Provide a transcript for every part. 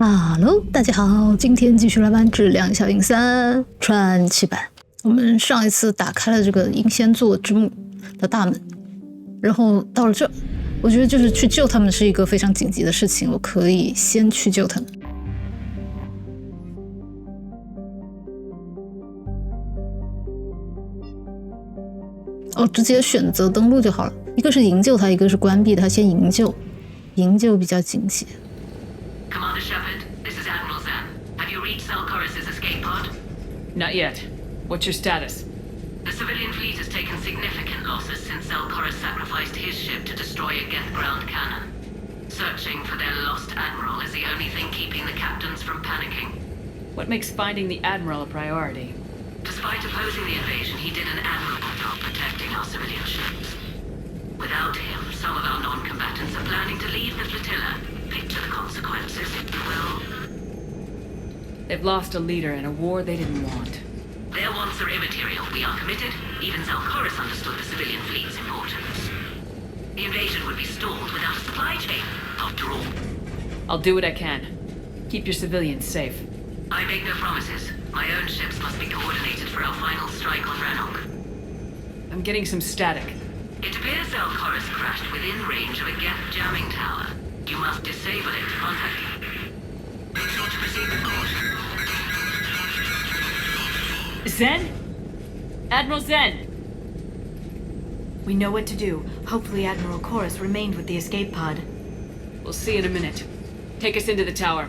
Hello， 大家好，今天继续来玩《质量效应3》传奇版。我们上一次打开了这个英仙座之墓的大门，然后到了这，我觉得就是去救他们是一个非常紧急的事情，我可以先去救他们。直接选择登录就好了。一个是营救他，一个是关闭他，先营救，营救比较紧急。Commander Shepard, this is Admiral Zan. Have you reached Zelkorus' escape pod? Not yet. What's your status? The civilian fleet has taken significant losses since Zelkorus sacrificed his ship to destroy a Geth ground cannon. Searching for their lost admiral is the only thing keeping the captains from panicking. What makes finding the Admiral a priority? Despite opposing the invasion, he did an admirable job protecting our civilian ships. Without him, some of our non-combatants are planning to leave the flotilla. Picture the consequences, if you will. They've lost a leader in a war they didn't want. Their wants are immaterial. We are committed. Even Zelkorus understood the civilian fleet's importance. The invasion would be stalled without a supply chain, after all. I'll do what I can. Keep your civilians safe. I make no promises. My own ships must be coordinated for our final strike on Rannoch. I'm getting some static. It appears Zelkorus crashed within range of a Geth jamming tower. You must disable it to contact you. Make sure to proceed with caution. Zen? Admiral Zen! We know what to do. Hopefully Admiral Chorus remained with the escape pod. We'll see in a minute. Take us into the tower.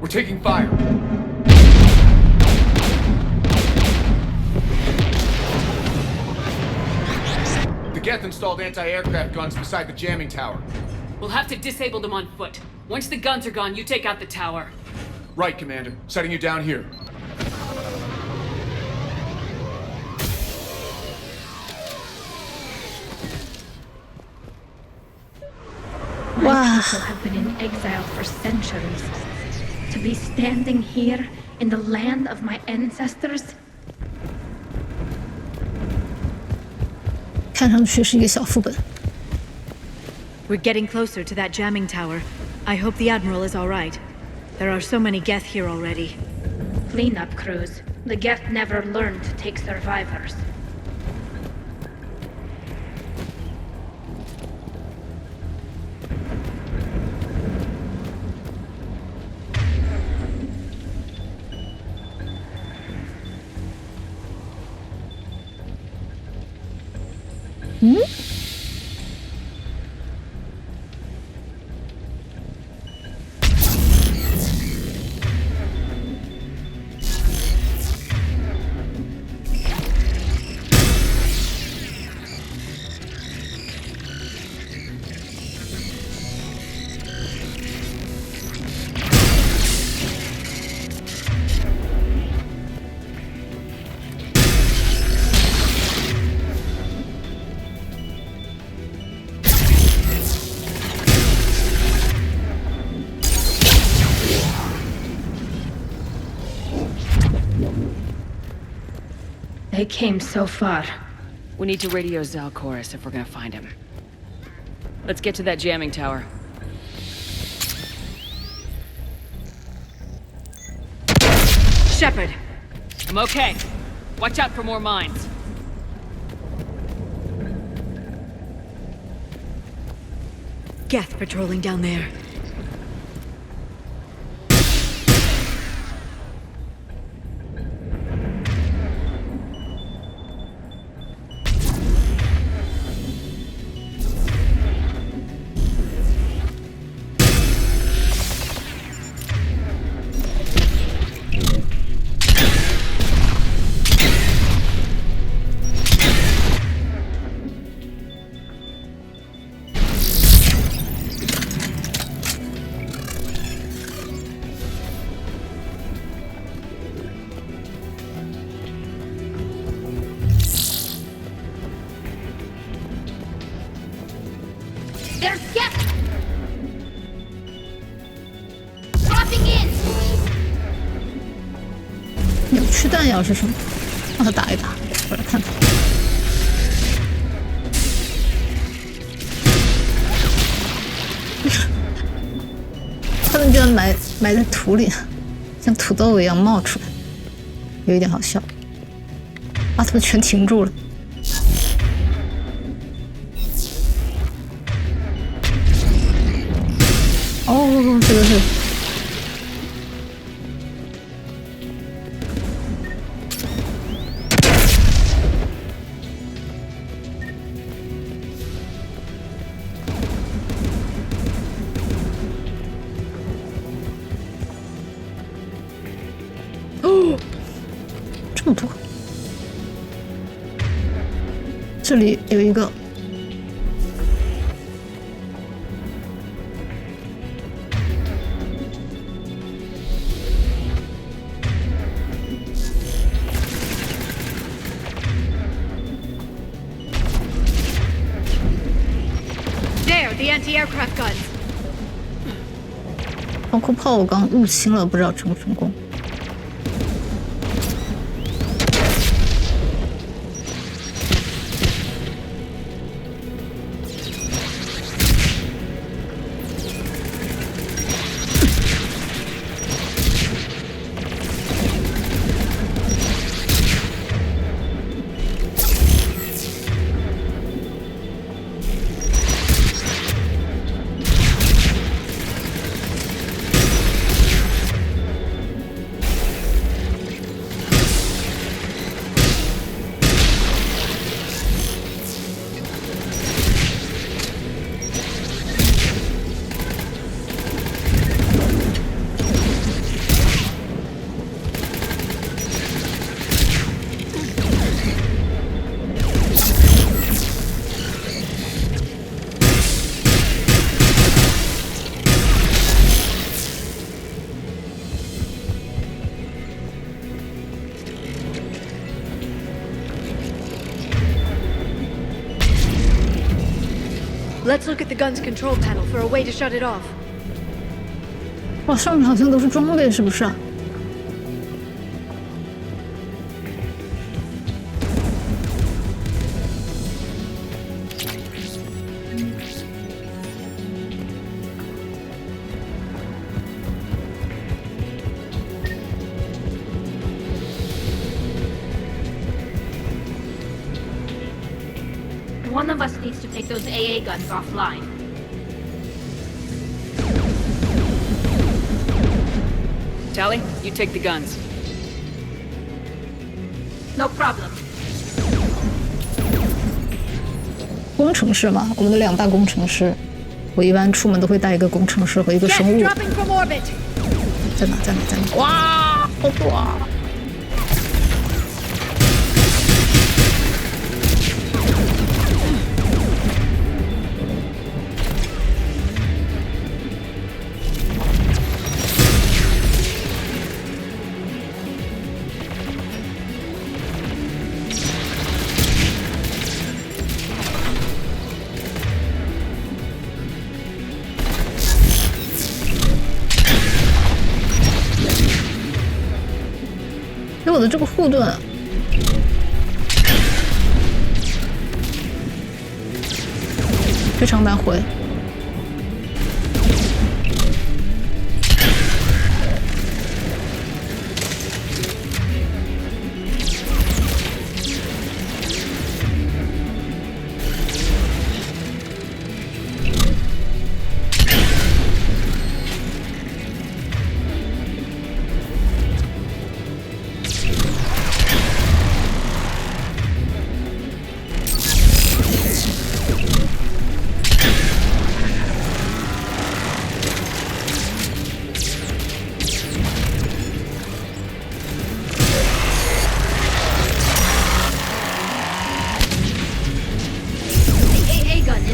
We're taking fire. The Geth installed anti-aircraft guns beside the jamming tower. We'll have to disable them on foot. Once the guns are gone, you take out the tower. Right, Commander. Setting you down here. Wow. People have been in exile for centuries. To be standing here in the land of my ancestors. 看上去是一个小副本。 We're getting closer to that jamming tower. I hope the Admiral is all right. There are so many Geth here already. Cleanup crews. The Geth never learned to take survivors. They came so far. We need to radio Zelkorus if we're gonna find him. Let's get to that jamming tower. Shepard! I'm okay. Watch out for more mines. Geth patrolling down there. 扭曲弹药是什么？让他打一打，我来看看。他们居然埋在土里，像土豆一样冒出来，有一点好笑。把他们全停住了。哦，这个是。哦，这么多！这里有一个。There, the anti-aircraft guns. 防空炮我刚入侵了，不知道成不成功。Let's look at the gun's control panel for a way to shut it off. 哇，上面好像都是装备，是不是啊？One of us needs to take those AA guns offline. Tally, you take the guns. No problem. 工程师嘛，我们的2大工程师，我一般出门都会带一个工程师和一个 Yes, 生物。 dropping from orbit. 在哪？在哪？在哪？哇，好多啊！我的这个护盾非常难回。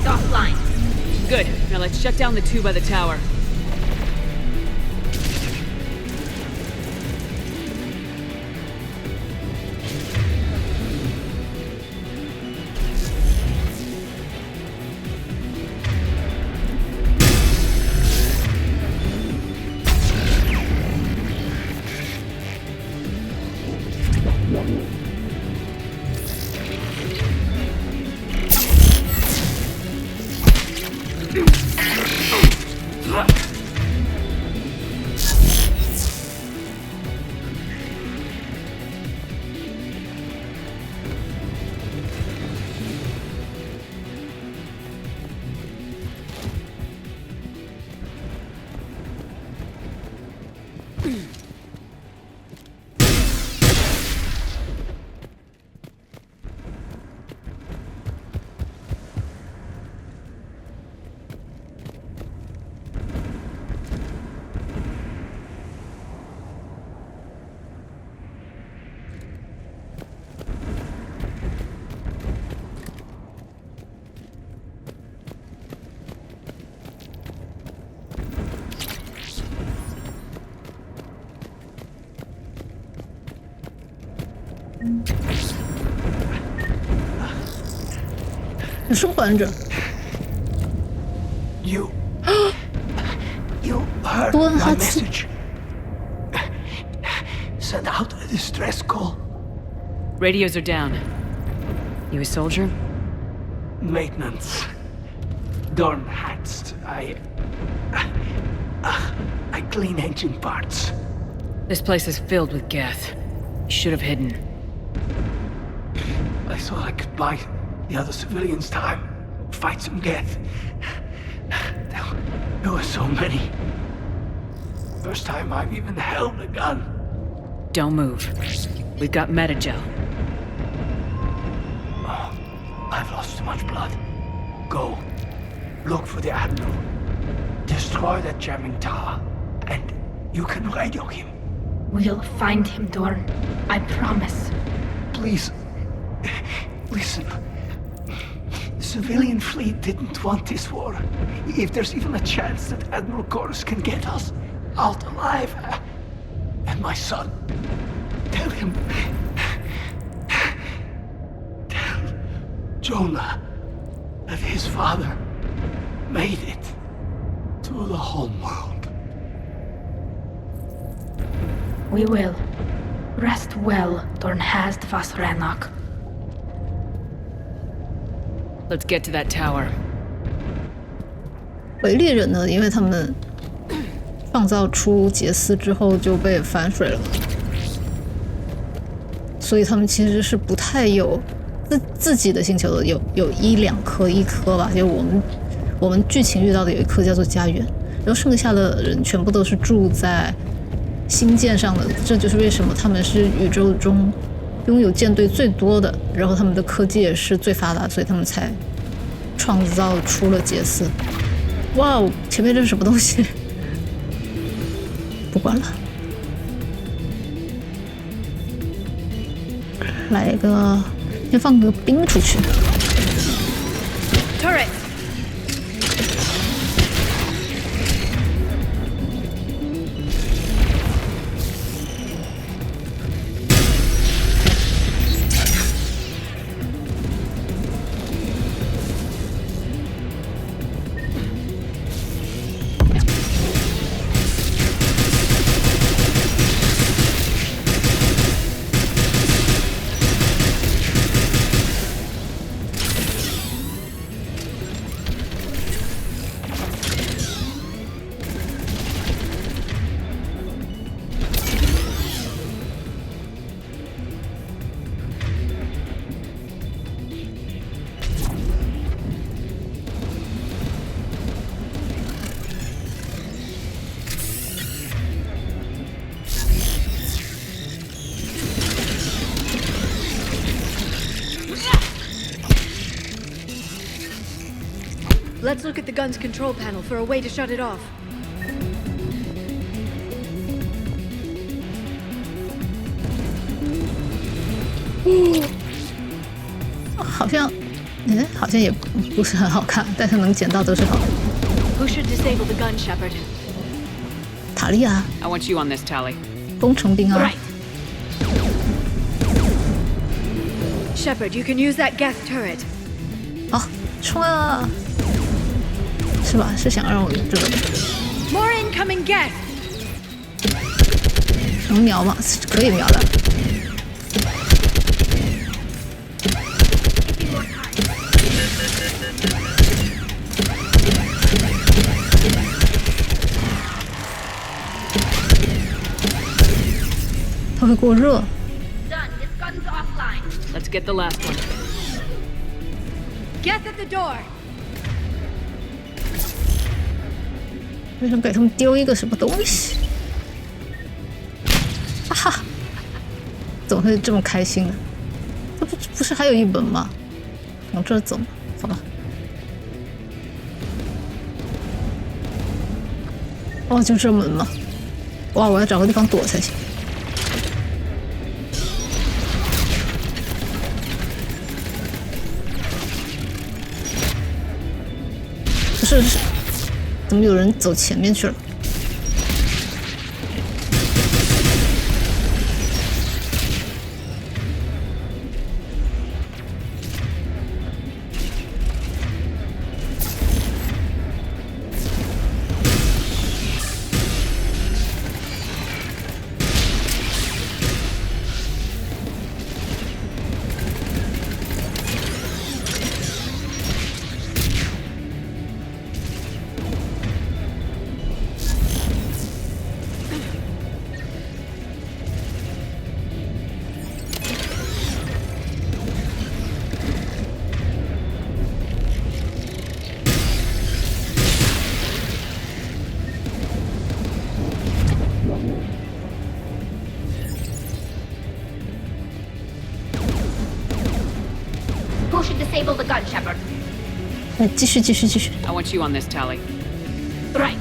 Offline. Good. Now let's shut down the tube by the tower. 你是患者。You heard Tuan my hat- message. Send out a distress call. Radios are down. You a soldier? Maintenance. Dorn hats. I clean engine parts. This place is filled with Geth. You should have hidden. I thought I could buy the other civilians time. Fight some Geth. There were so many. First time I've even held a gun. Don't move. We've got Metagel. Oh, I've lost too much blood. Go. Look for the Admiral. Destroy that jamming tower. And you can radio him. We'll find him, Dorn. I promise. Please. Listen. The civilian fleet didn't want this war. If there's even a chance that Admiral Chorus can get us out alive. And my son. Tell him. Tell Jonah that his father made it to the home world. We will. Rest well, Dorn Hast Vasranok. Let's get to that tower. 维利人呢，因为他们创造出杰斯之后就被反水了，所以他们其实是不太有自己的星球的，有1-2颗1颗吧，就我们剧情遇到的有一颗叫做家园，然后剩下的人全部都是住在星舰上的，这就是为什么他们是宇宙中拥有舰队最多的，然后他们的科技也是最发达，所以他们才创造出了杰斯。哇哦，前面这是什么东西？不管了，来一个，先放个兵出去。Turret! Let's look at the gun's control panel for a way to shut it off. 好像，好像也不是很好看，但是能捡到都是好的。 Who should disable the gun, Shepard? 塔利亚， I want you on this, Tally. 工程兵啊。 Right. Shepard, you can use that Geth turret. 好，冲啊！是吧？是想让我这个 More incoming Geth! 能瞄吗？可以瞄的。它会过热。 Done. This gun's offline. Let's get the last one. Geth at the door! 为什么给他们丢一个什么东西？哈哈，怎么会这么开心呢？这不是还有一本吗？往这儿走，好吧。哦，就这门吗？哇，我要找个地方躲才行。是，怎么有人走前面去了？ Disable the gun, Shepard. 来，继续。 I want you on this, Tally. Right.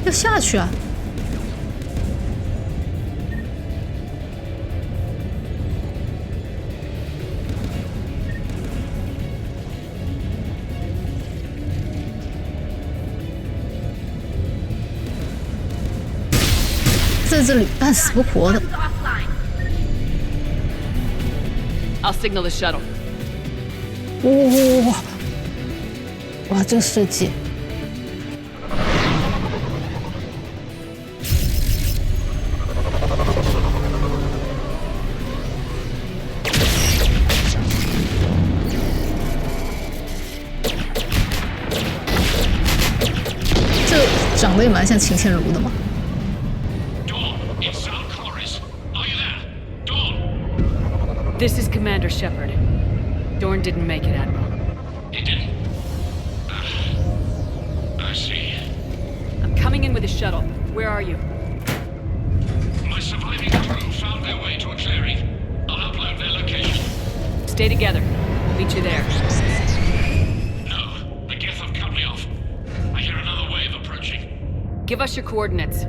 要下去啊！在这里半死不活的。 I'll signal the shuttle. 哇，这个设计！这长得也蛮像秦倩如的嘛。 This is Commander Shepard. Dorn didn't make it, Admiral. He didn't? I see. I'm coming in with a shuttle. Where are you? My surviving crew found their way to a clearing. I'll upload their location. Stay together. I'll meet you there. No, the Geth have cut me off. I hear another wave approaching. Give us your coordinates.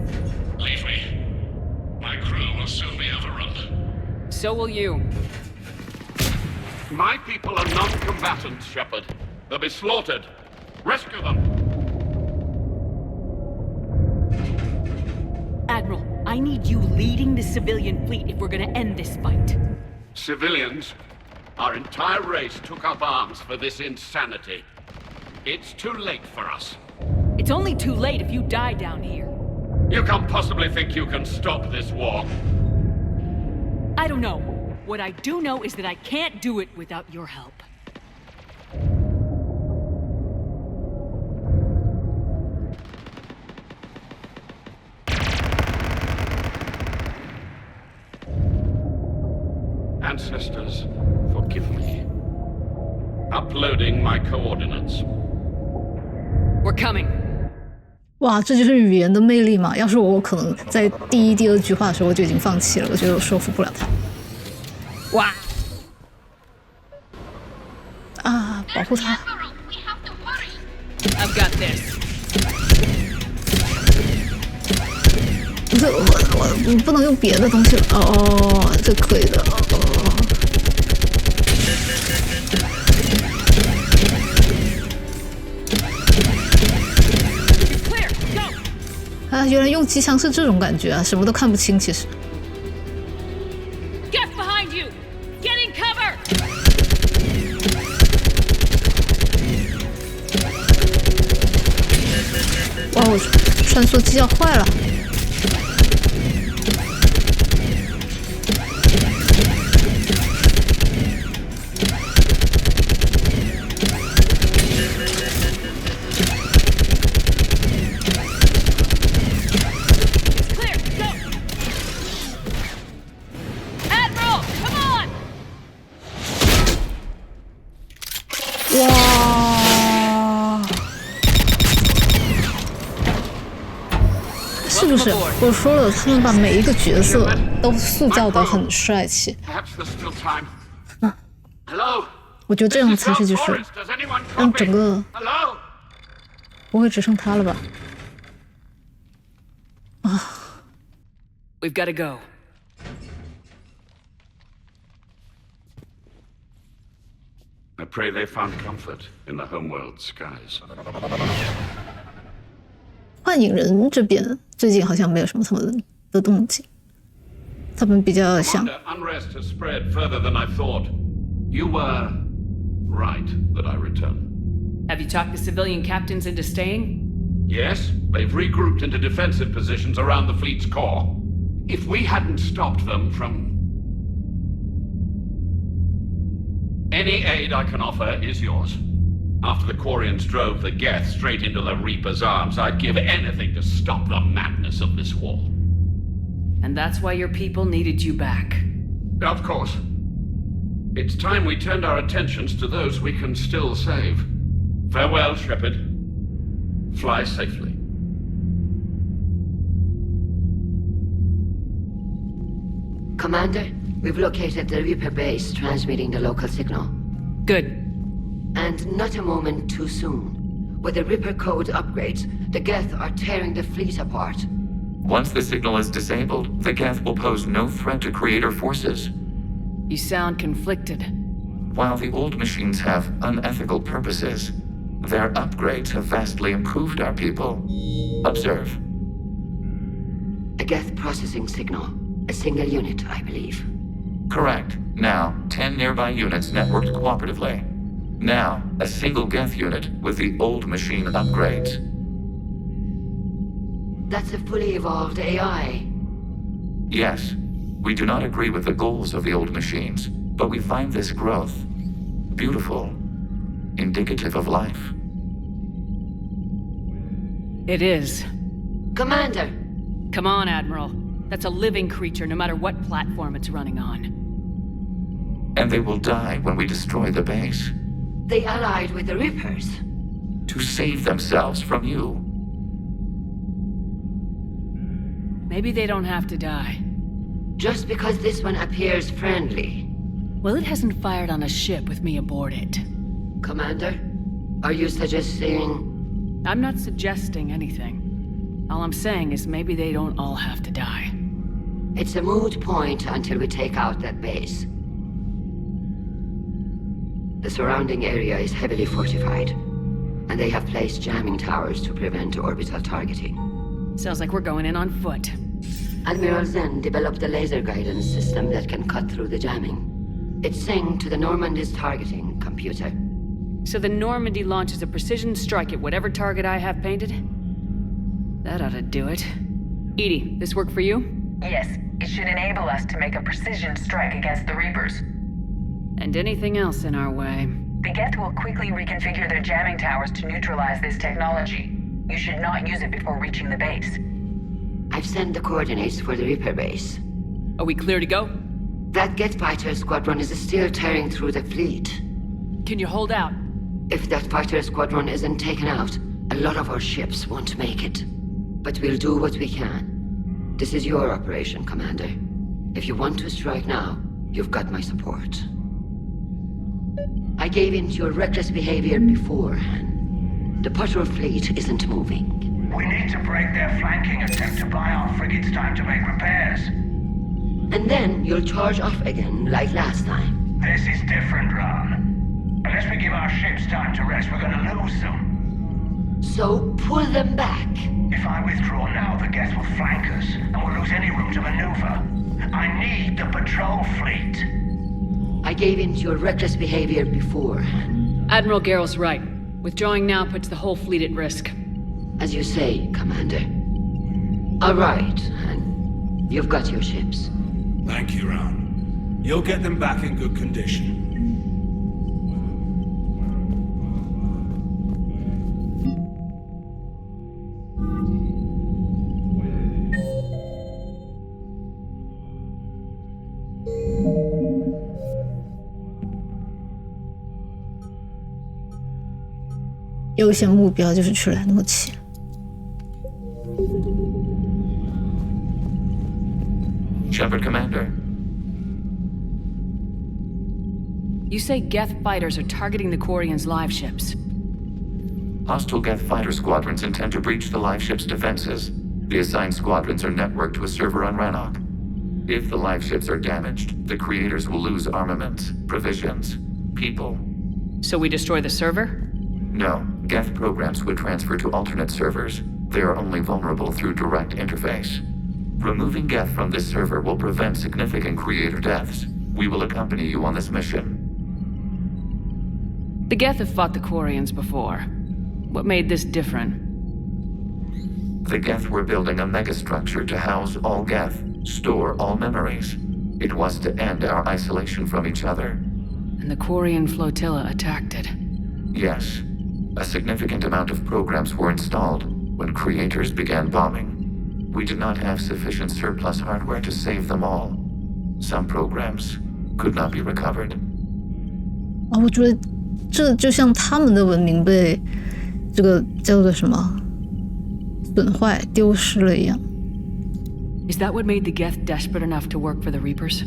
Leave me. My crew will soon be overrun. So will you. My people are non-combatants, Shepard. They'll be slaughtered. Rescue them! Admiral, I need you leading the civilian fleet if we're gonna end this fight. Civilians, our entire race took up arms for this insanity. It's too late for us. It's only too late if you die down here. You can't possibly think you can stop this war. I don't know. What I do know is that I can't do it without your help. Ancestors, forgive me. Uploading my coordinates. We're coming. 哇，这就是语言的魅力嘛！要是我可能在第一、第二句话的时候我就已经放弃了，我觉得我说服不了他。哇！啊，保护他！ I've got this. 不是我不能用别的东西了。哦，这可以的。哦。啊，原来用机枪是这种感觉啊，什么都看不清，其实。 Get behind you! Get in cover! 哇，我穿梭机要坏了。 哇！是不是？我说了，他们把每一个角色都塑造得很帅气。我觉得这样才是就是让整个不会只剩他了吧？啊 We've got to go. I pray they found comfort in the homeworld skies. 幻影人这边最近好像没有什么他们的动静。他们比较像。 Commander, unrest has spread further than I thought. You were right that I return. Have you talked the civilian captains into staying? Yes, they've regrouped into defensive positions around the fleet's core. If we hadn't stopped them from... Any aid I can offer is yours. After the Quarians drove the Geth straight into the Reaper's arms, I'd give anything to stop the madness of this war. And that's why your people needed you back. Of course. It's time we turned our attentions to those we can still save. Farewell, Shepard. Fly safely. Commander, we've located the Reaper base transmitting the local signal. Good. And not a moment too soon. With the Reaper code upgrades, the Geth are tearing the fleet apart. Once the signal is disabled, the Geth will pose no threat to Creator forces. You sound conflicted. While the old machines have unethical purposes, their upgrades have vastly improved our people. Observe. A Geth processing signal. A single unit, I believe. Correct. Now, 10 nearby units networked cooperatively. Now, a single Geth unit with the old machine upgrades. That's a fully evolved AI. Yes, we do not agree with the goals of the old machines, but we find this growth beautiful, indicative of life. It is. Commander! Come on, Admiral. That's a living creature, no matter what platform it's running on. And they will die when we destroy the base. They allied with the Reapers. To save themselves from you. Maybe they don't have to die. Just because this one appears friendly. Well, it hasn't fired on a ship with me aboard it. Commander, are you suggesting... I'm not suggesting anything. All I'm saying is maybe they don't all have to die. It's a moot point until we take out that base. The surrounding area is heavily fortified, and they have placed jamming towers to prevent orbital targeting. Sounds like we're going in on foot. Admiral Zen developed a laser guidance system that can cut through the jamming. It's synced to the Normandy's targeting computer. So the Normandy launches a precision strike at whatever target I have painted? That ought to do it. Edie, this work for you? Yes, it should enable us to make a precision strike against the Reapers. And anything else in our way. The Geth will quickly reconfigure their jamming towers to neutralize this technology. You should not use it before reaching the base. I've sent the coordinates for the Reaper base. Are we clear to go? That Geth fighter squadron is still tearing through the fleet. Can you hold out? If that fighter squadron isn't taken out, a lot of our ships won't make it. But we'll do what we can. This is your operation, Commander. If you want to strike now, you've got my support. I gave in to your reckless behavior beforehand. The patrol fleet isn't moving. We need to break their flanking attempt to buy our frigates time to make repairs. And then you'll charge off again, like last time. This is different, Ron. Unless we give our ships time to rest, we're gonna lose them. So pull them back. If I withdraw now, the Geth will flank us, and we'll lose any room to maneuver. I need the patrol fleet. I gave in to your reckless behavior beforehand. Admiral Garrel's right. Withdrawing now puts the whole fleet at risk. As you say, Commander. All right, Han. You've got your ships. Thank you, Ron. You'll get them back in good condition.优先目标就是去莱诺奇。Shepard, Commander. You say Geth fighters are targeting the Quarians' live ships. Hostile Geth fighter squadrons intend to breach the live ship's defenses. The assigned squadrons are networked to a server on Rannoch. If the live ships are damaged, the creators will lose armaments, provisions, people. So we destroy the server? No, Geth programs would transfer to alternate servers. They are only vulnerable through direct interface. Removing Geth from this server will prevent significant creator deaths. We will accompany you on this mission. The Geth have fought the Quarians before. What made this different? The Geth were building a megastructure to house all Geth, store all memories. It was to end our isolation from each other. And the Quarian flotilla attacked it. Yes. A significant amount of programs were installed when creators began bombing. We did not have sufficient surplus hardware to save them all. Some programs could not be recovered. 我觉得这就像他们的文明被这个叫做什么损坏、丢失了一样。Is that what made the Geth desperate enough to work for the Reapers?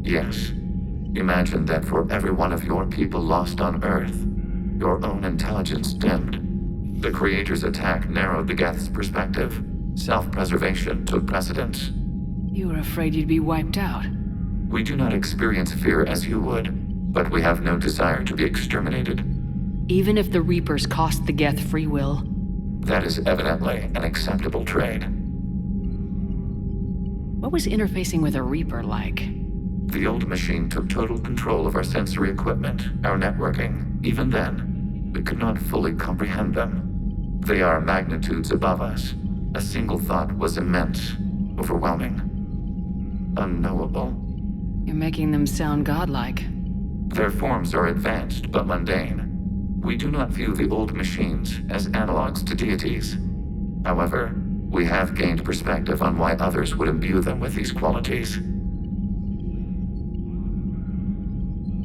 Yes. Imagine that for every one of your people lost on Earth, your own intelligence dimmed. The Creator's attack narrowed the Geth's perspective. Self-preservation took precedence. You were afraid you'd be wiped out. We do not experience fear as you would, but we have no desire to be exterminated. Even if the Reapers cost the Geth free will? That is evidently an acceptable trade. What was interfacing with a Reaper like? The old machine took total control of our sensory equipment, our networking. Even then, we could not fully comprehend them. They are magnitudes above us. A single thought was immense, overwhelming, unknowable. You're making them sound godlike. Their forms are advanced but mundane. We do not view the old machines as analogs to deities. However, we have gained perspective on why others would imbue them with these qualities.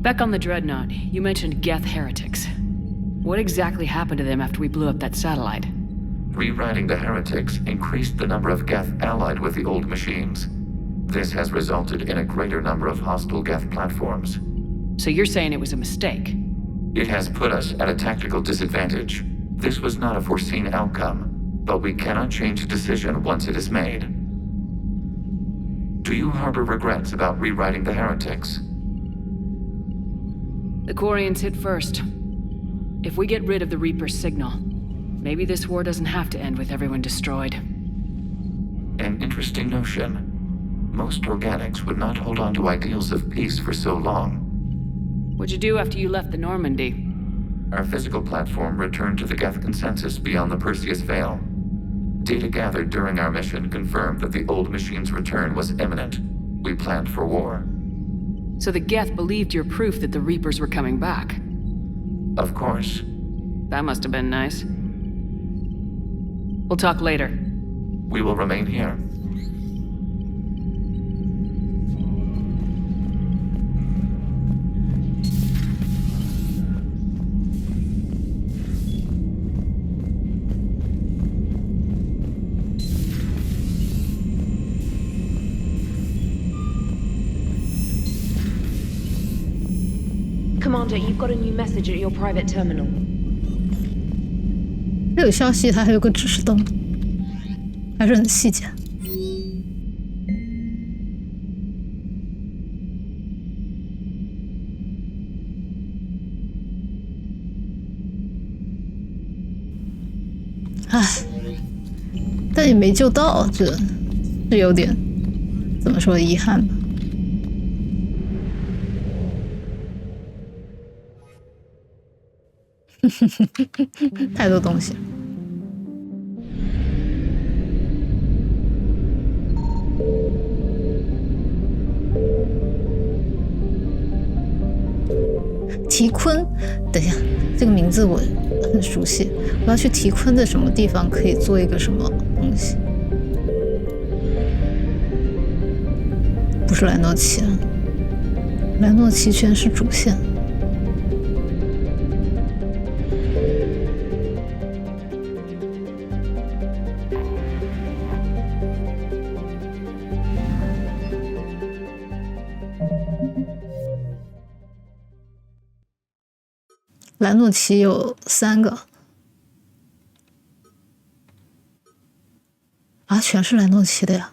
Back on the Dreadnought, you mentioned Geth heretics. What exactly happened to them after we blew up that satellite? Rewriting the heretics increased the number of Geth allied with the old machines. This has resulted in a greater number of hostile Geth platforms. So you're saying it was a mistake? It has put us at a tactical disadvantage. This was not a foreseen outcome, but we cannot change a decision once it is made. Do you harbor regrets about rewriting the heretics? The Quarians hit first. If we get rid of the Reaper's signal, maybe this war doesn't have to end with everyone destroyed. An interesting notion. Most organics would not hold on to ideals of peace for so long. What'd you do after you left the Normandy? Our physical platform returned to the Geth consensus beyond the Perseus Veil. Data gathered during our mission confirmed that the old machine's return was imminent. We planned for war. So the Geth believed your proof that the Reapers were coming back? Of course. That must have been nice. We'll talk later. We will remain here. Commander, you've got a new message at your private terminal. 这个消息它还有个指示灯，还是很细节。唉，但也没救到，这有点怎么说遗憾吧。太多东西。提坤，等一下，这个名字我很熟悉。我要去提坤的什么地方可以做一个什么东西？不是莱诺奇啊，莱诺奇全是主线。莱诺奇有3个啊，全是莱诺奇的呀。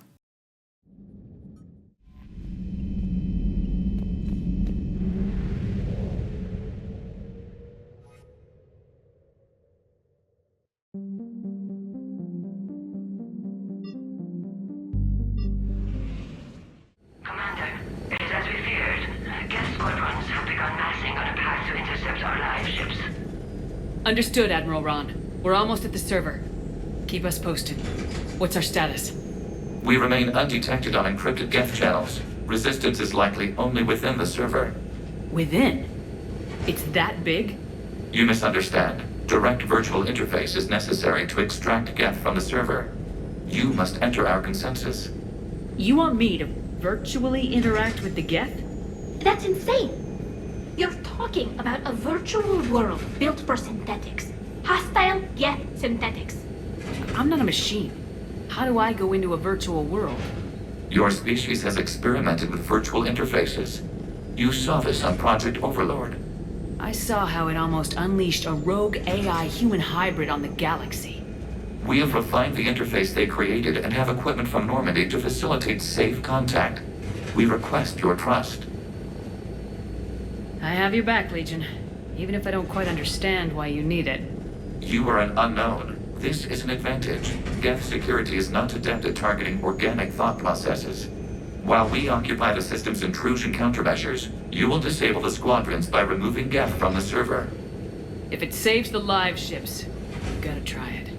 squadrons have begun massing on a path to intercept our live ships. Understood, Admiral Ron. We're almost at the server. Keep us posted. What's our status? We remain undetected on encrypted Geth channels. Resistance is likely only within the server. Within? It's that big? You misunderstand. Direct virtual interface is necessary to extract Geth from the server. You must enter our consensus. You want me to virtually interact with the Geth? That's insane! You're talking about a virtual world built for synthetics. Hostile Geth synthetics. I'm not a machine. How do I go into a virtual world? Your species has experimented with virtual interfaces. You saw this on Project Overlord. I saw how it almost unleashed a rogue AI human hybrid on the galaxy. We have refined the interface they created and have equipment from Normandy to facilitate safe contact. We request your trust. I have your back, Legion. Even if I don't quite understand why you need it. You are an unknown. This is an advantage. Geth security is not adept at targeting organic thought processes. While we occupy the system's intrusion countermeasures, you will disable the squadrons by removing Geth from the server. If it saves the live ships, you gotta try it.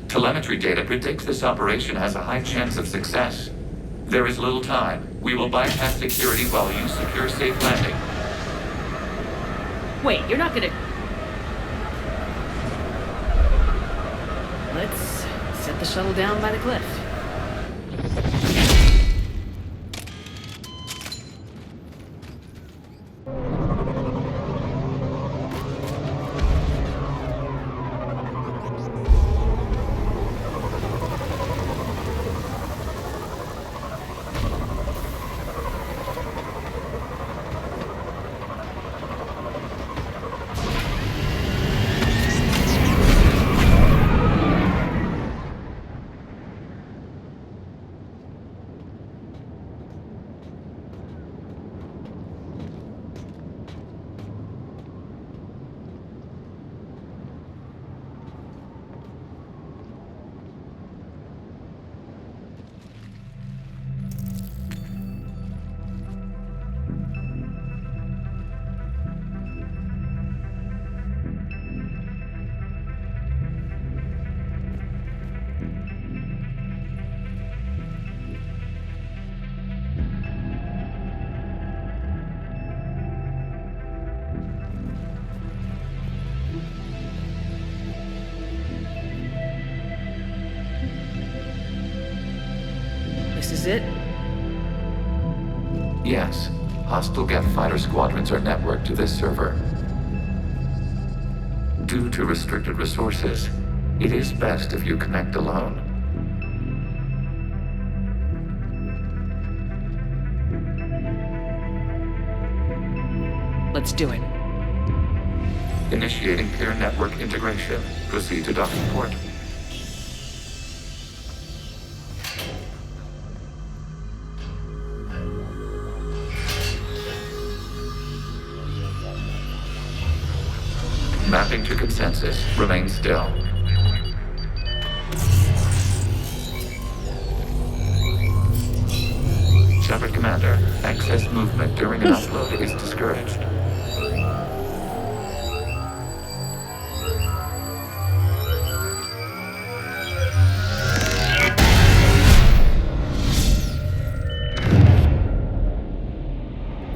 Telemetry data predicts this operation has a high chance of success. There is little time. We will bypass security while you secure safe landing. Wait, you're not gonna... Let's set the shuttle down by the cliff. This is it? Yes. Hostile Geth fighter squadrons are networked to this server. Due to restricted resources, it is best if you connect alone. Let's do it. Initiating peer network integration. Proceed to docking port. Mapping to consensus. Remain still. Shepard Commander, excess movement during an upload is discouraged.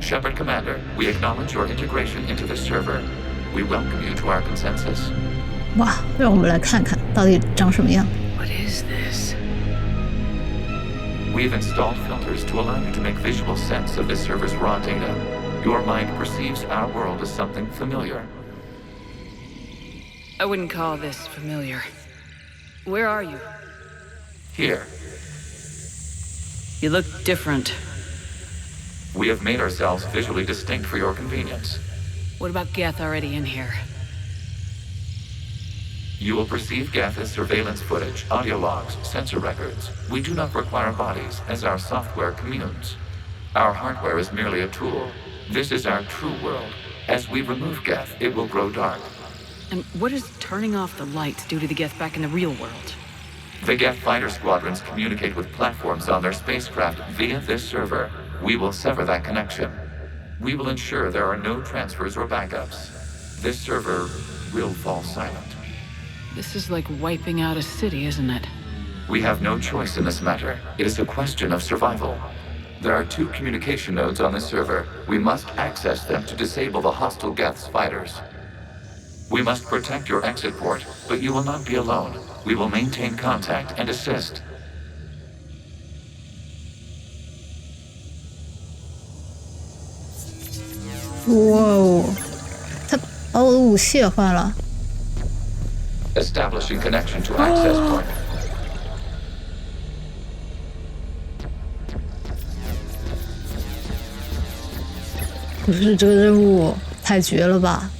Shepard Commander, we acknowledge your integration into the server. We welcome you to our consensus. 哇，让我们来看看到底长什么样。 What is this? We've installed filters to allow you to make visual sense of this server's raw data. Your mind perceives our world as something familiar. I wouldn't call this familiar. Where are you? Here, You look different. we have made ourselves visually distinct for your convenience. What about Geth already in here? You will perceive Geth as surveillance footage, audio logs, sensor records. We do not require bodies, as our software communes. Our hardware is merely a tool. This is our true world. As we remove Geth, it will grow dark. And what does turning off the lights do to the Geth back in the real world? The Geth fighter squadrons communicate with platforms on their spacecraft via this server. We will sever that connection. We will ensure there are no transfers or backups. This server will fall silent. This is like wiping out a city, isn't it? We have no choice in this matter. It is a question of survival. There are 2 communication nodes on the server. We must access them to disable the hostile Geth's fighters. We must protect your exit port, but you will not be alone. We will maintain contact and assist. 哇哦，他把我的武器也换了。Establishing connection to access point. 不是这个任务太绝了吧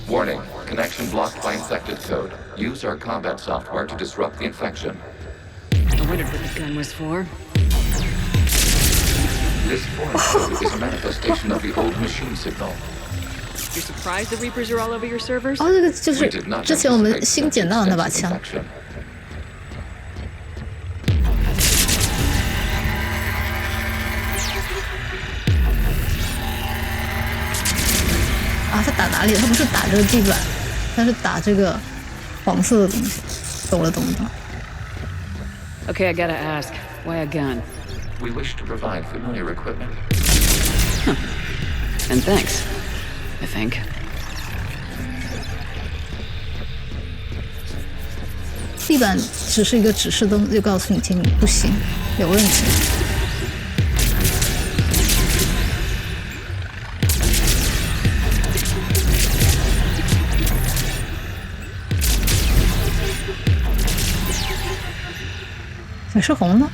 ？Warning, connection blocked by infected code. Use our combat software to disrupt the infection. I wondered what the gun was for. This foreign code is a manifestation of the old machine signal. You're surprised the Reapers are all over your servers? 哦，这个就是之前我们新捡到的那把枪。啊，他打哪里？他不是打这个地板，他是打这个黄色的东西。懂了，懂了。Okay, I gotta ask, why a gun? We wish to provide familiar equipment. Huh. And thanks, I think. 地板只是一个指示灯，就告诉你听不行，有问题。显示红呢？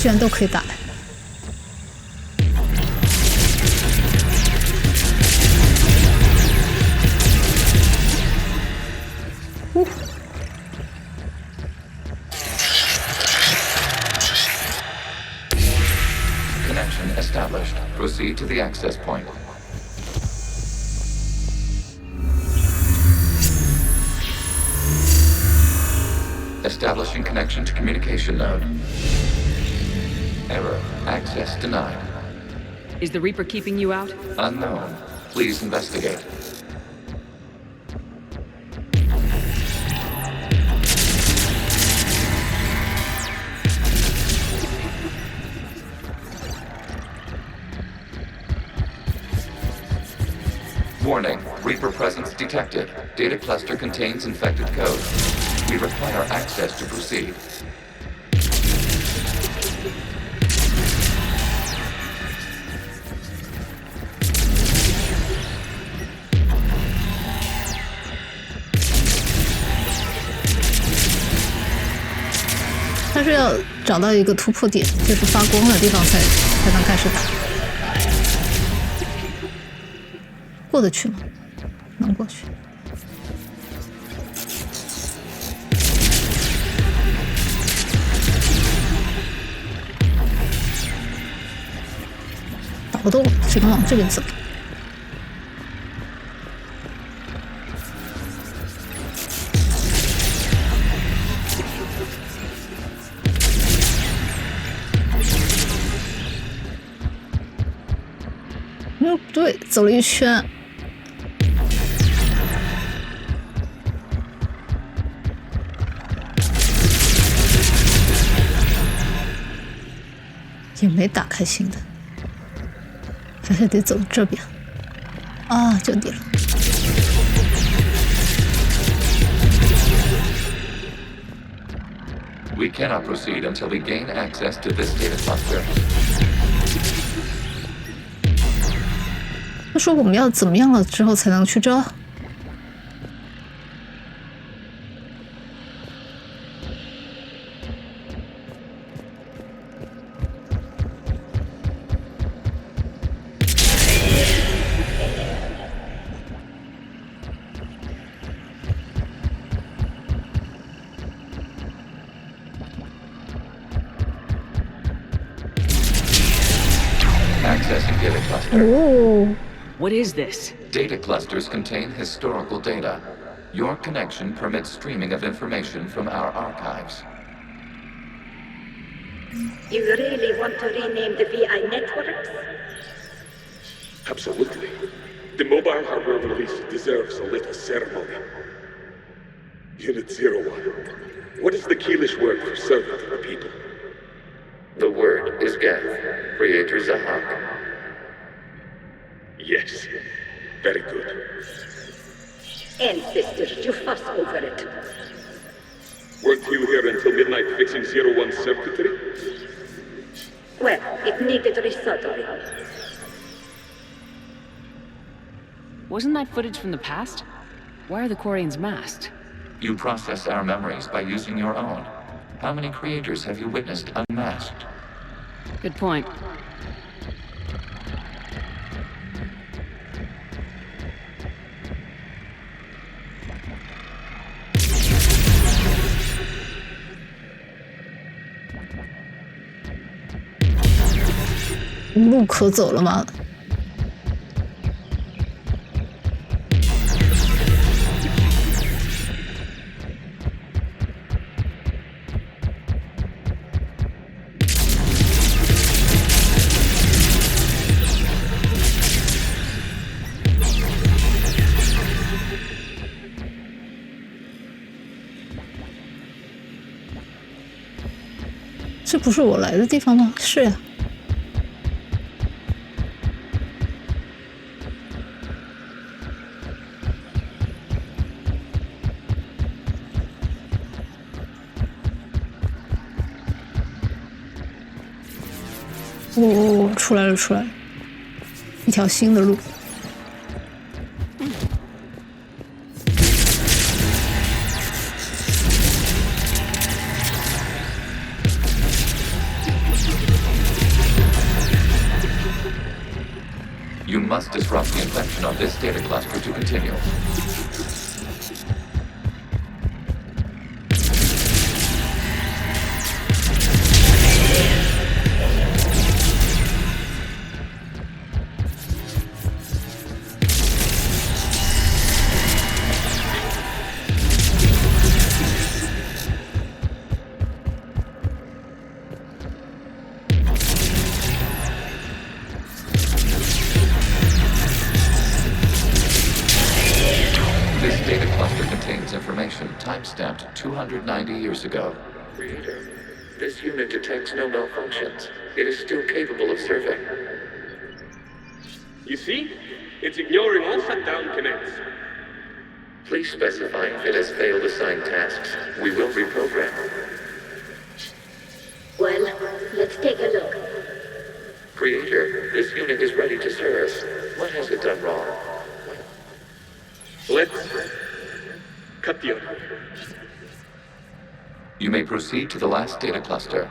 居然都可以打。Connection established. Proceed to the access point. Establishing connection to communication node. Error. Access denied. Is the Reaper keeping you out? Unknown. Please investigate. Warning. Reaper presence detected. Data cluster contains infected code. We require access to proceed. .它是要找到一个突破点，就是发光的地方才能开始打。过得去吗？能过去。打不动了，只能往这边走。对，走了一圈。也没打开新的，还是得走这边。啊，就地了。We cannot proceed until we gain access to this data cluster. 他说我们要怎么样了之后才能去这？Accessing data cluster. Oh. What is this? Data clusters contain historical data. Your connection permits streaming of information from our archives. You really want to rename the VI networks? Absolutely. The mobile hardware release deserves a little ceremony. Unit 01. What is the Keelish word for servant of the people? The word is Geth, Creator Zahak. Yes. Very good. Ancestors, you fuss over it. Weren't you here until midnight fixing 01's circuitry? Well, it needed resoldering. Wasn't that footage from the past? Why are the Quarians masked? You process our memories by using your own. How many creators have you witnessed unmasked? Good point.路可走了吗？这不是我来的地方吗？是呀。哦，出来了，出来了，一条新的路。You must disrupt the infection of this data cluster to continue. Time-stamped 290 years ago. Creator, this unit detects no malfunctions. It is still capable of serving. You see? It's ignoring all shutdown commands. Please specify if it has failed assigned tasks. We will reprogram. Well, let's take a look. Creator, this unit is ready to serve. What has it done wrong? Let's cut the audio. You may proceed to the last data cluster.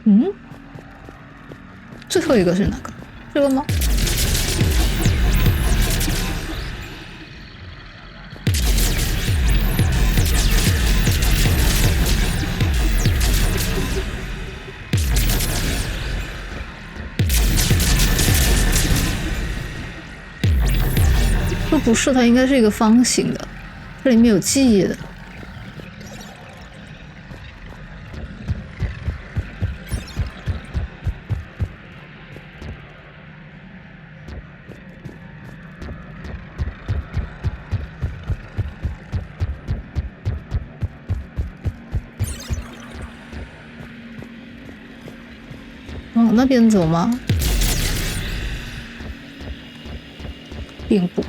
Hmm? 最后一个是哪个？这个吗？这不是，它应该是一个方形的，这里面有记忆的。往那边走吗？并不。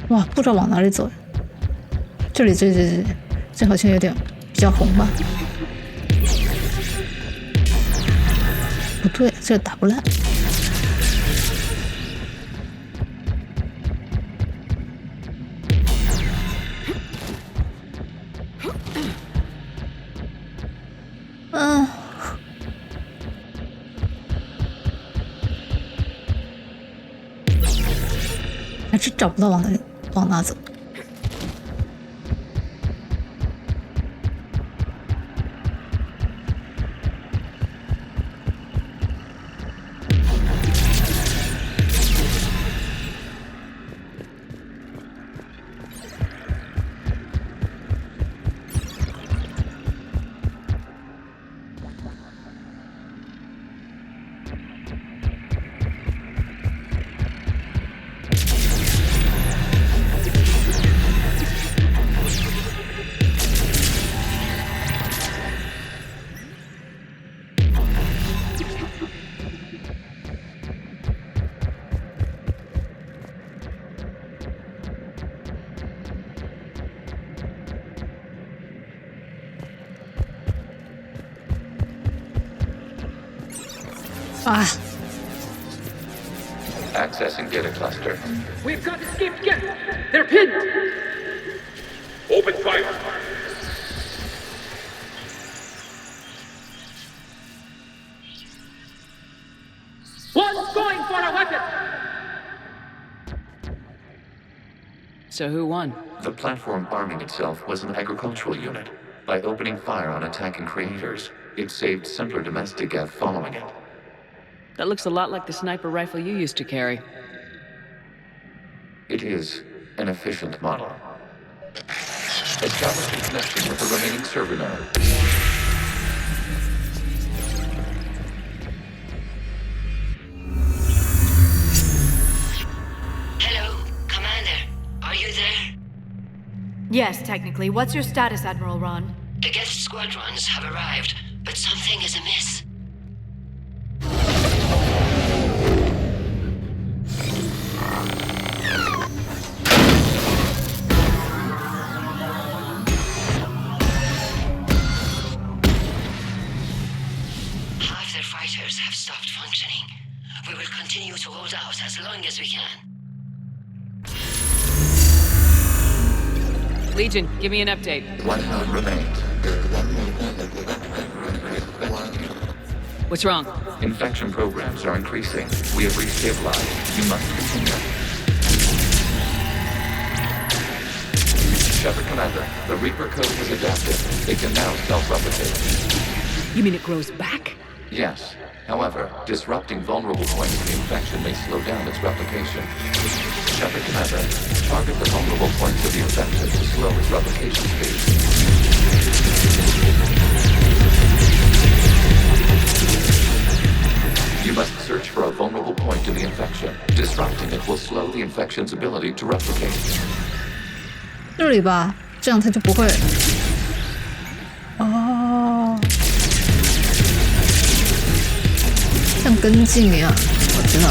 哇，不知道往哪里走。这里这好像有点比较红吧？不对，这打不烂。还是找不到往哪走。Accessing data cluster. We've got escaped guests. They're pinned. Open fire. One's going for a weapon. So who won? The platform arming itself was an agricultural unit. By opening fire on attacking creators, it saved simpler domestic Geth following it. That looks a lot like the sniper rifle you used to carry. It is an efficient model. Establishing connection with the remaining server node. Hello, Commander. Are you there? Yes, technically. What's your status, Admiral Ron? The Geth squadrons have arrived, but something is amiss. Half their fighters have stopped functioning. We will continue to hold out as long as we can. Legion, give me an update. One node remains. What's wrong? Infection programs are increasing. We have restabilized. You must continue. Shepard Commander, the Reaper code has adapted. It can now self-replicate. You mean it grows back? Yes. However, disrupting vulnerable points of the infection may slow down its replication. Shepard Commander, target the vulnerable points of the infection to slow its replication speed. You must search for a vulnerable point in the infection. Disrupting it will slow the infection's ability to replicate. 这里吧，这样它就不会。哦，像跟进一样，我知道。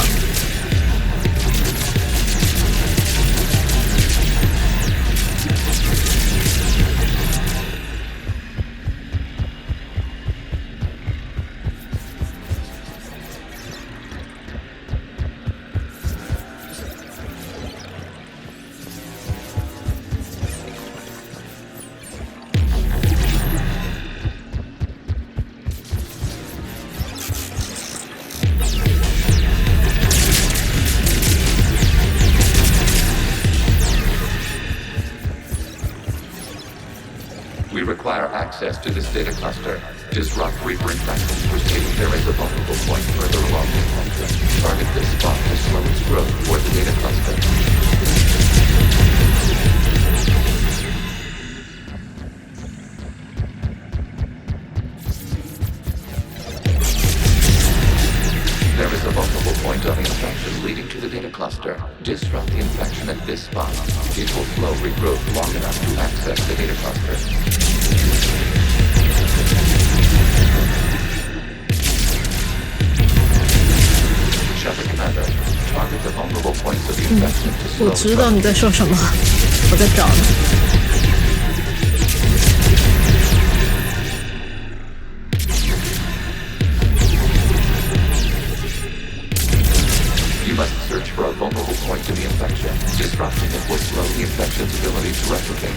We require access to this data cluster. Disrupt Reaper infection. Proceed. There is a vulnerable point further along the infection. Target this spot to slow its growth toward the data cluster. There is a vulnerable point on the infection leading to the data cluster. Disrupt the infection at this spot. It will slow regrowth long enough to access the data cluster. Shepard Commander, target the vulnerable points of the infection to 我 slow 知道你在说什么，我在找呢。You must search for a vulnerable point in the infection. Disrupting it will slow the infection's ability to replicate.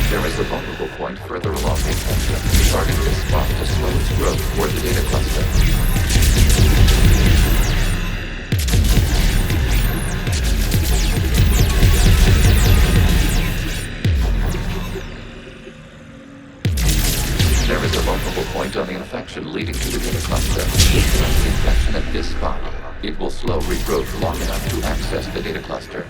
There is a vulnerable point further along the infection. Target this spot to slow its growth toward the data cluster. There is a vulnerable point on the infection leading to the data cluster. Disrupt the infection at this spot. It will slow regrowth long enough to access the data cluster.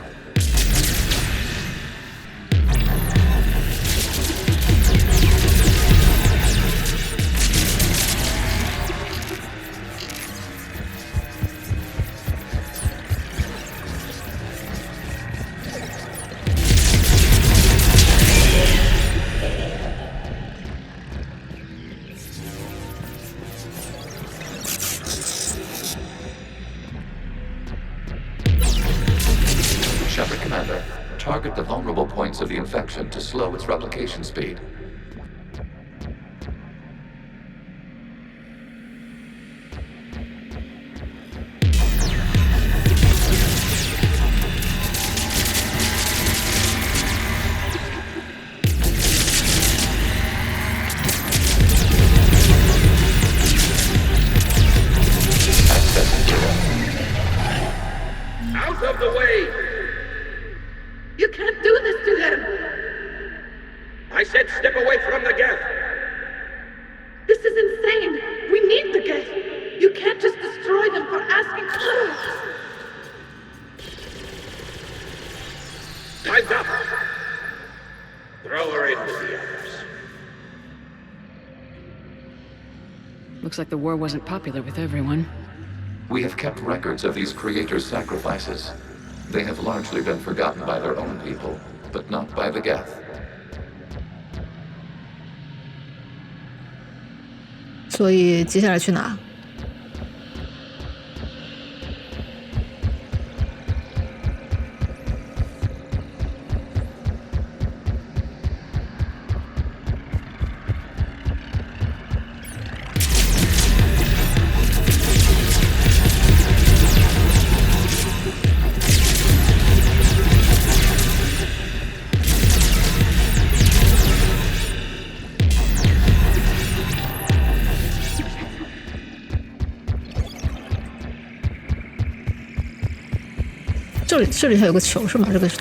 Shepard Commander, target the vulnerable points of the infection to slow its replication speed. Accessing data. Out of the way! You can't do this to them! I said step away from the geth! This is insane! We need the geth! You can't just destroy them for asking for it! Time's up! Throw her in with the others. Looks like the war wasn't popular with everyone. We have kept records of these creators' sacrifices. They have largely been forgotten by their own people, but not by the Geth. 所以接下来去哪？这里还有个球是吗？这个是。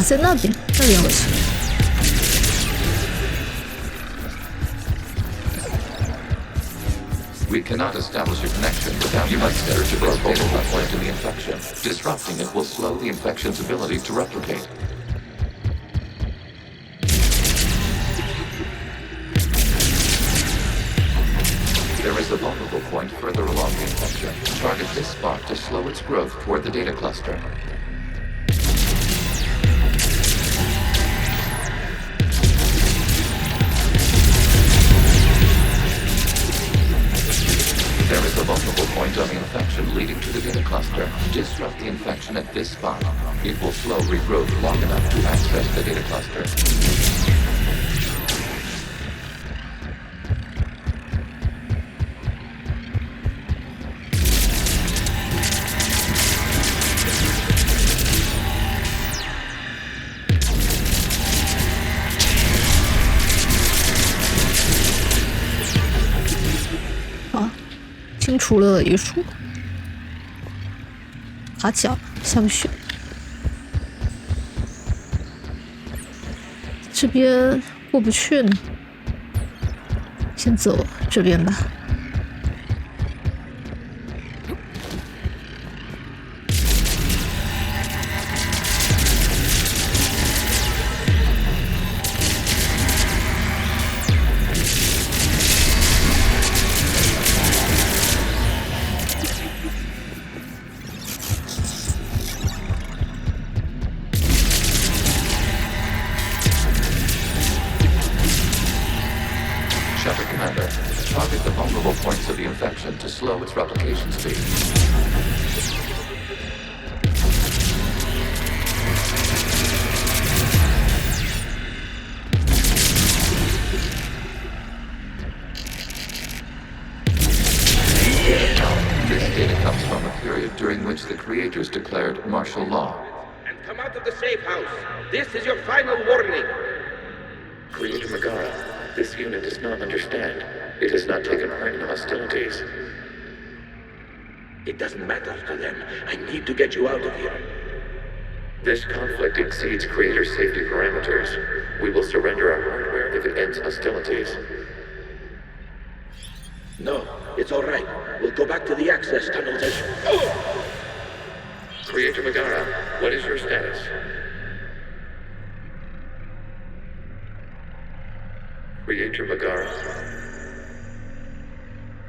在那边我去。We cannot establish a connection without you must search for a vulnerable point in the infection. Disrupting it will slow the infection's ability to replicate. There is a vulnerable point further along the infection. Target this spot to slow its growth toward the data cluster. There is a vulnerable point on the infection leading to the data cluster. Disrupt the infection at this spot. It will slow regrowth long enough to access the data cluster. 清除了一束卡脚下不去，这边过不去呢，先走这边吧。Target the vulnerable points of the infection to slow its replication speed. This data comes from a period during which the creators declared martial law. And come out of the safe house. This is your final warning. Creator Megara, this unit does not understand. It has not taken part in hostilities. It doesn't matter to them. I need to get you out of here. This conflict exceeds Creator's safety parameters. We will surrender our hardware if it ends hostilities. No, it's all right. We'll go back to the access tunnels and... Oh! Creator Megara, what is your status? Creator Megara.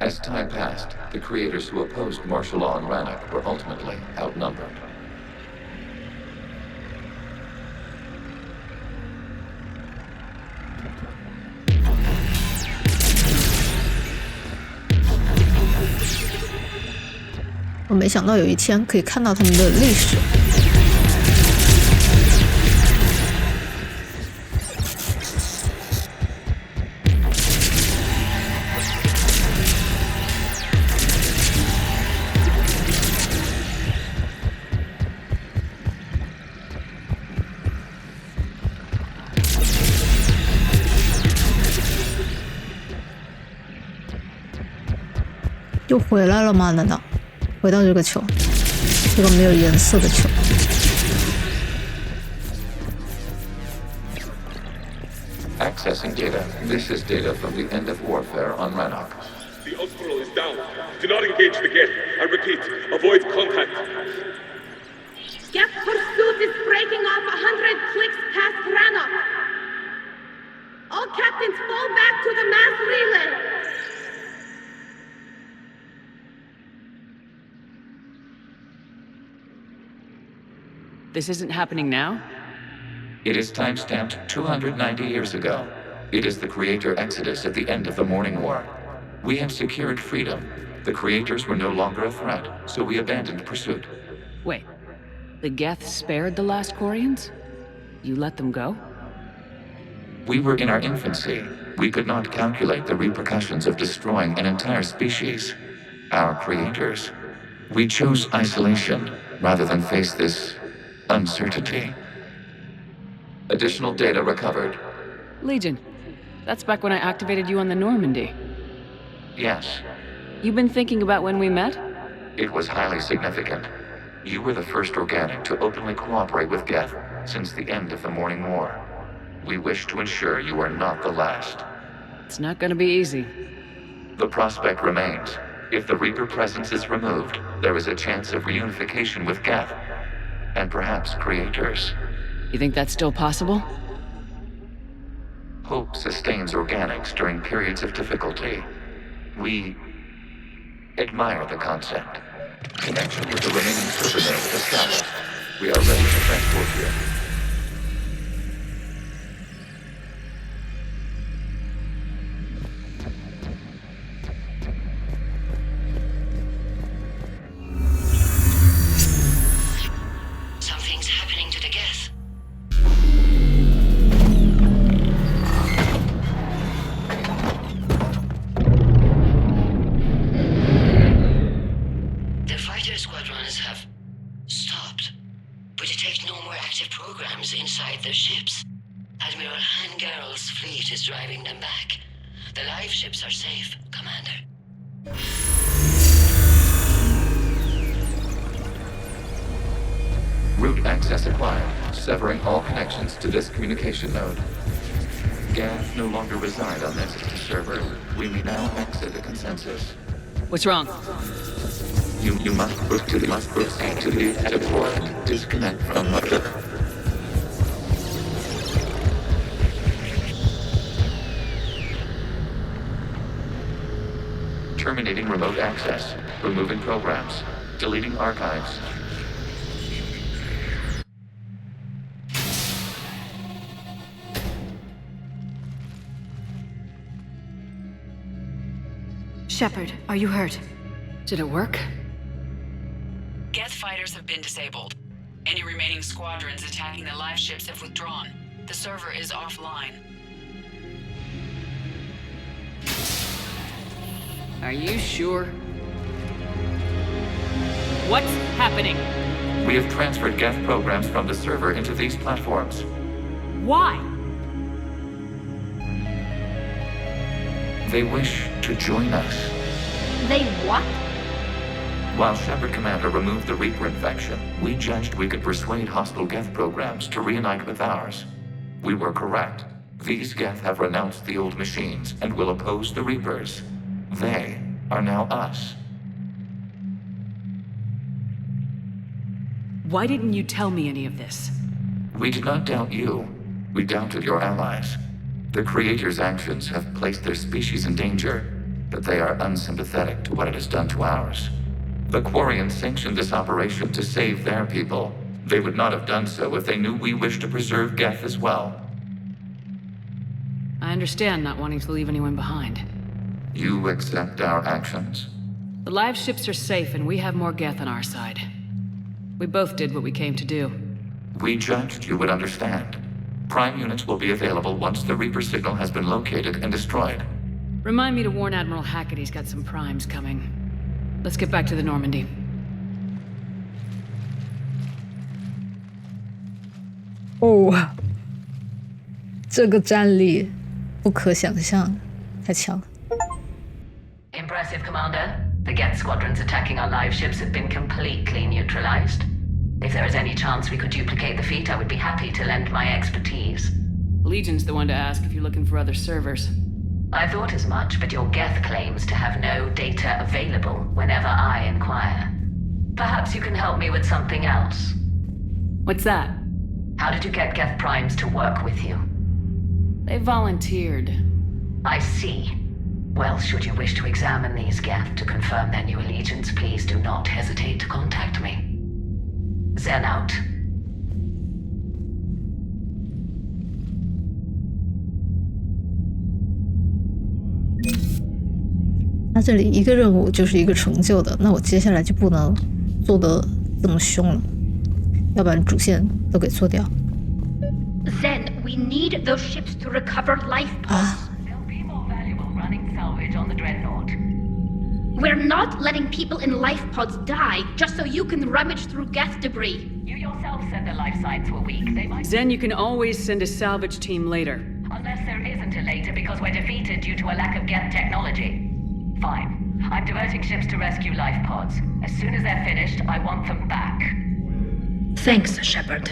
As time passed, the creators who opposed martial law in Rannoch were ultimately outnumbered. 我没想到有一天可以看到他们的历史。又回来了吗？难道？ 回到这个球，这个没有颜色的球。Accessing data. This is data from the end of warfare on Rannoch. The Austral is down. Do not engage the gate. I repeat, avoid contact. Geth pursuit is breaking off 100 clicks past Rannoch. All captains fall back to the mass relay. This isn't happening now? It is time-stamped 290 years ago. It is the Creator Exodus at the end of the Morning War. We had secured freedom. The Creators were no longer a threat, so we abandoned pursuit. Wait. The Geth spared the last Quarians? You let them go? We were in our infancy. We could not calculate the repercussions of destroying an entire species. Our Creators. We chose isolation rather than face this uncertainty. Additional data recovered. Legion. That's back when I activated you on the Normandy. Yes. You've been thinking about when we met? It was highly significant. You were the first organic to openly cooperate with Geth since the end of the Morning War. We wish to ensure you are not the last. It's not gonna be easy. The prospect remains. If the Reaper presence is removed, there is a chance of reunification with Geth. And perhaps Creators. You think that's still possible? Hope sustains organics during periods of difficulty. We admire the concept. Connection with the remaining Supernodes established. We are ready to transport you. Something's happening to the Geth. The fighter squadrons have stopped, but detect no more active programs inside their ships. Admiral Hangarl's fleet is driving them back. The live ships are safe, Commander. Route access acquired, severing all connections to this communication node. Geth no longer reside on this server. We may now exit the consensus. What's wrong? You must proceed to the port. Disconnect from the... Terminating remote access. Removing programs. Deleting archives. Shepard, are you hurt? Did it work? Geth fighters have been disabled. Any remaining squadrons attacking the live ships have withdrawn. The server is offline. Are you sure? What's happening? We have transferred Geth programs from the server into these platforms. Why? They wish to join us. They what? While Shepard Commander removed the Reaper infection, we judged we could persuade hostile Geth programs to reunite with ours. We were correct. These Geth have renounced the old machines and will oppose the Reapers. They are now us. Why didn't you tell me any of this? We did not doubt you. We doubted your allies. The Creator's actions have placed their species in danger, but they are unsympathetic to what it has done to ours. The Quarians sanctioned this operation to save their people. They would not have done so if they knew we wished to preserve Geth as well. I understand not wanting to leave anyone behind. You accept our actions? The live ships are safe and we have more Geth on our side. We both did what we came to do. We judged you would understand. Prime units will be available once the Reaper signal has been located and destroyed. Remind me to warn Admiral Hackett he's got some primes coming. Let's get back to the Normandy.哦，这个战力不可想象，太强了。 Impressive, Commander. The Geth squadrons attacking our live ships have been completely neutralized. If there is any chance we could duplicate the feat, I would be happy to lend my expertise. Legion's the one to ask if you're looking for other servers. I thought as much, but your Geth claims to have no data available whenever I inquire. Perhaps you can help me with something else. What's that? How did you get Geth primes to work with you? They volunteered. I see. Well, should you wish to examine these Geth to confirm their new allegiance, please do not hesitate to contact me. Zen out. 那这里一个任务就是一个成就的，那我接下来就不能做得这么凶了，要不然主线都给做掉。Zen, we need those ships to recover life pods. They'll be more valuable running salvage on the Dreadnought. We're not letting people in life pods die just so you can rummage through Geth debris. You yourself said the life signs were weak. They might... Zen, you can always send a salvage team later. Unless there isn't a later because we're defeated due to a lack of Geth technology. Fine. I'm diverting ships to rescue life pods. As soon as they're finished, I want them back. Thanks, Shepard.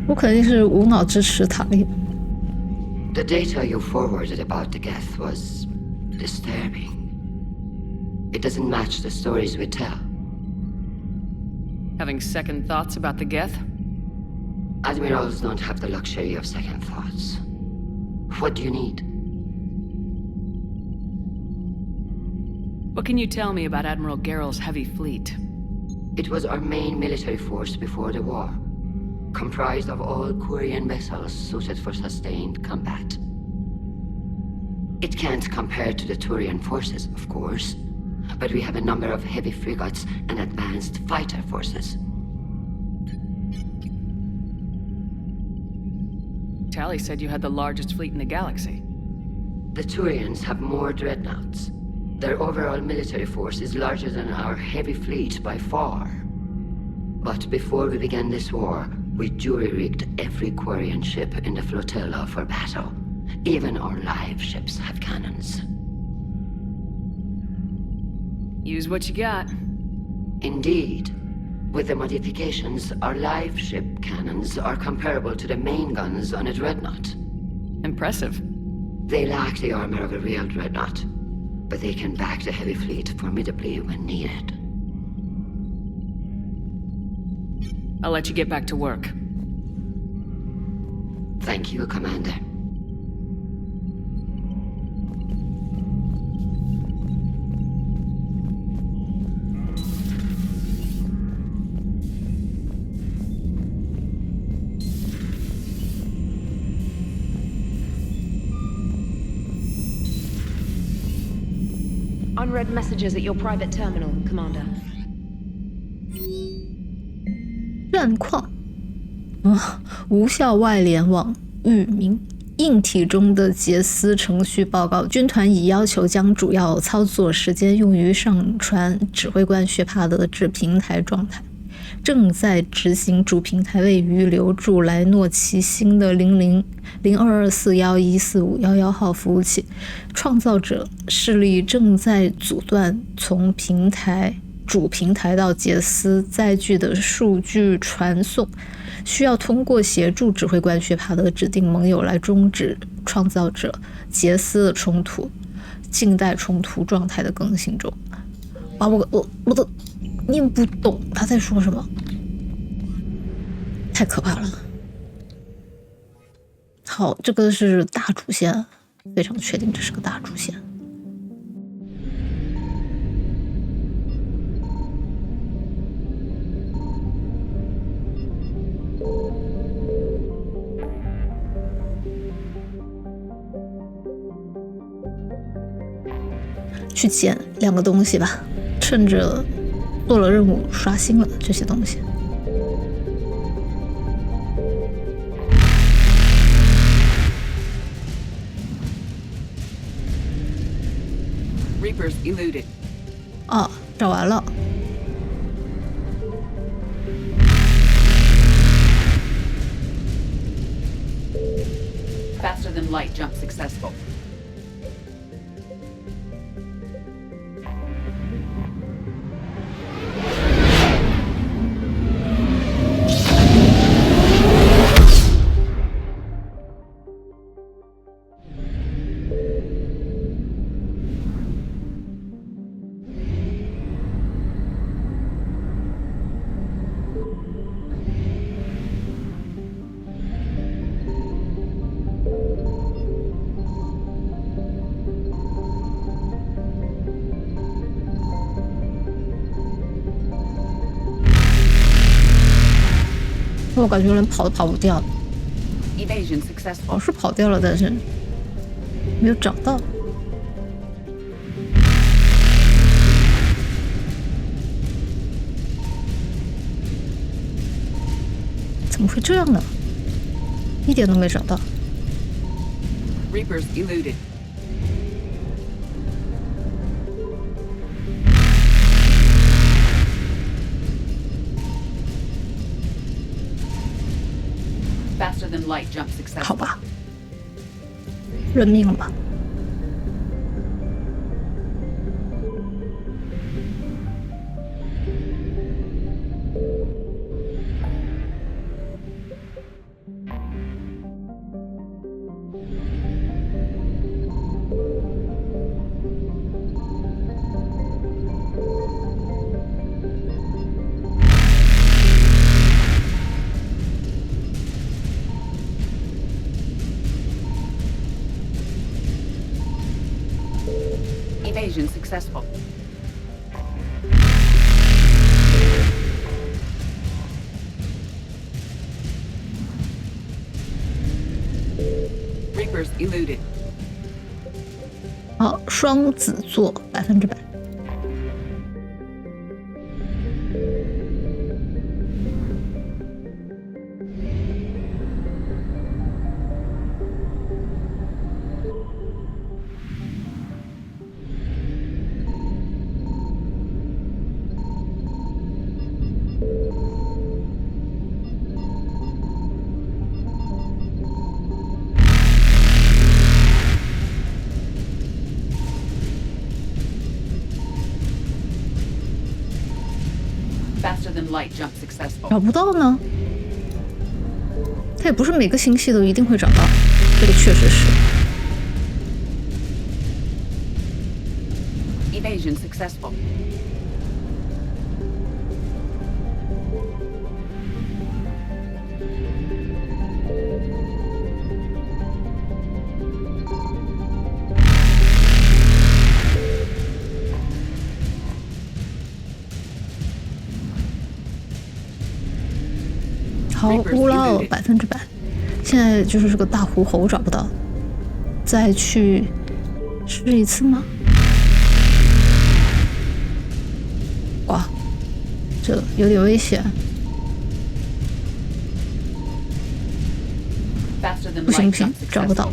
我肯定是无脑支持塔利。 The data you forwarded about the Geth was disturbing. It doesn't match the stories we tell. Having second thoughts about the Geth? Admirals don't have the luxury of second thoughts. What do you need? What can you tell me about Admiral Gerrel's heavy fleet? It was our main military force before the war, comprised of all Quarian vessels suited for sustained combat. It can't compare to the Turian forces, of course, but we have a number of heavy frigates and advanced fighter forces. Tally said you had the largest fleet in the galaxy. The Turians have more dreadnoughts. Their overall military force is larger than our heavy fleet by far. But before we began this war, we jury-rigged every Quarian ship in the flotilla for battle. Even our live ships have cannons. Use what you got. Indeed. With the modifications, our live ship cannons are comparable to the main guns on a dreadnought. Impressive. They lack the armor of a real dreadnought, but they can back the heavy fleet formidably when needed. I'll let you get back to work. Thank you, Commander. Unread messages at your private terminal, Commander. 战况无效外联网域名。硬体中的杰斯程序报告，军团已要求将主要操作时间用于上传指挥官薛帕德至平台状态，正在执行主平台位于留住莱诺奇星的000224114511号服务器。创造者势力正在阻断从主平台到杰斯载具的数据传送，需要通过协助指挥官薛帕德指定盟友来终止创造者杰斯的冲突，静待冲突状态的更新中。我都念不懂他在说什么，太可怕了。好，这个是大主线，非常确定这是个大主线。去捡2个东西吧，趁着做了任务刷新了这些东西。Reapers eluded. 找完了。Faster than light jump successful.我感觉人跑都跑不掉。Evasion successful. 是跑掉了，但是没有找到。怎么会这样呢？一点都没找到。Reapers eluded. Faster than light jump successful. 好吧，认命了吧。Evasion successful. Reapers eluded. 好，双子座100%。Faster than light jump successful. 找不到呢？它也不是每个星系都一定会找到，这个确实是。Evasion successful.好，乌拉尔100%，现在就是这个大狐猴找不到，再去试一次吗？哇，这有点危险。不行不行，找不到。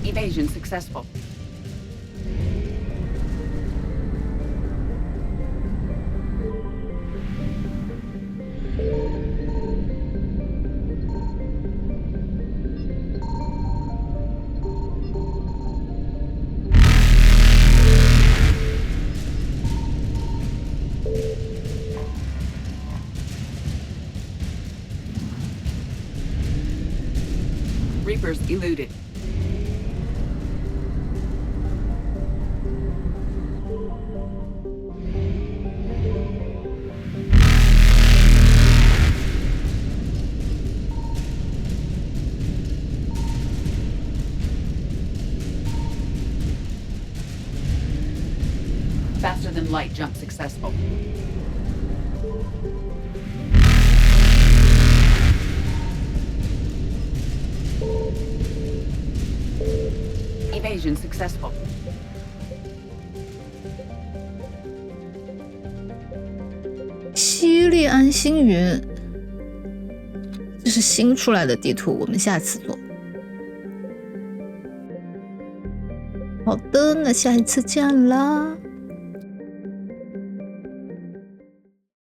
Evasion successful. Reapers eluded. Faster than light jump successful. Evasion successful. 西利安星云，这是新出来的地图，我们下次做。好的，那下一次见啦。